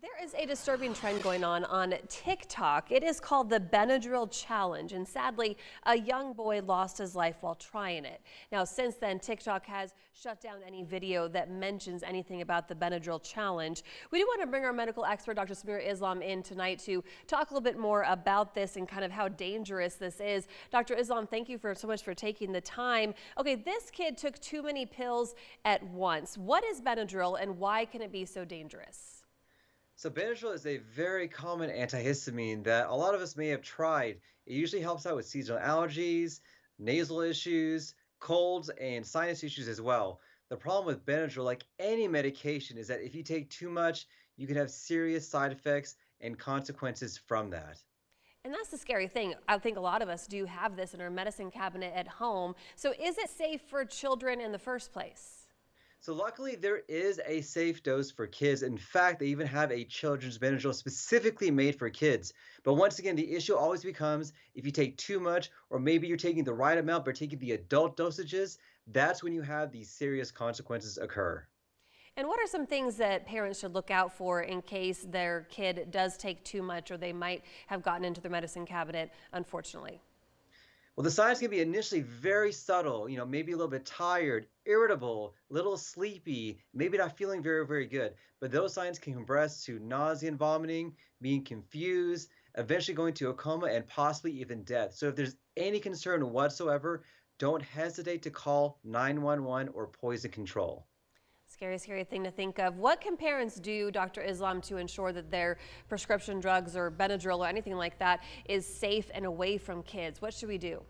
There is a disturbing trend going on TikTok. It is called the Benadryl Challenge, and sadly, a young boy lost his life while trying it. Now, since then, TikTok has shut down any video that mentions anything about the Benadryl Challenge. We do want to bring our medical expert, Dr. Samira Islam, in tonight to talk a little bit more about this and kind of how dangerous this is. Dr. Islam, thank you so much for taking the time. Okay, this kid took too many pills at once. What is Benadryl and why can it be so dangerous? So Benadryl is a very common antihistamine that a lot of us may have tried. It usually helps out with seasonal allergies, nasal issues, colds, and sinus issues as well. The problem with Benadryl, like any medication, is that if you take too much, you can have serious side effects and consequences from that. And that's the scary thing. I think a lot of us do have this in our medicine cabinet at home. So is it safe for children in the first place? So luckily, there is a safe dose for kids. In fact, they even have a children's Benadryl specifically made for kids. But once again, the issue always becomes if you take too much, or maybe you're taking the right amount but taking the adult dosages, that's when you have these serious consequences occur. And what are some things that parents should look out for in case their kid does take too much or they might have gotten into their medicine cabinet, unfortunately? Well, the signs can be initially very subtle, maybe a little bit tired, irritable, a little sleepy, maybe not feeling very, very good. But those signs can progress to nausea and vomiting, being confused, eventually going to a coma, and possibly even death. So if there's any concern whatsoever, don't hesitate to call 911 or poison control. Scary, scary thing to think of. What can parents do, Dr. Islam, to ensure that their prescription drugs or Benadryl or anything like that is safe and away from kids? What should we do?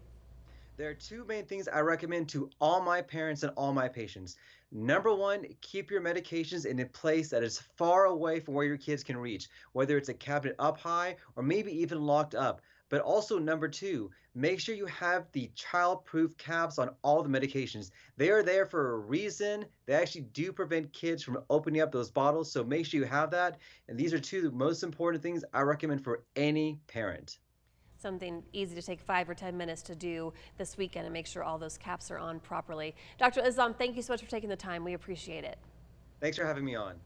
There are two main things I recommend to all my parents and all my patients. Number one, keep your medications in a place that is far away from where your kids can reach, whether it's a cabinet up high or maybe even locked up. But also, number two, make sure you have the child-proof caps on all the medications. They are there for a reason. They actually do prevent kids from opening up those bottles, so make sure you have that. And these are two of the most important things I recommend for any parent. Something easy to take 5 or 10 minutes to do this weekend and make sure all those caps are on properly. Dr. Islam, thank you so much for taking the time. We appreciate it. Thanks for having me on.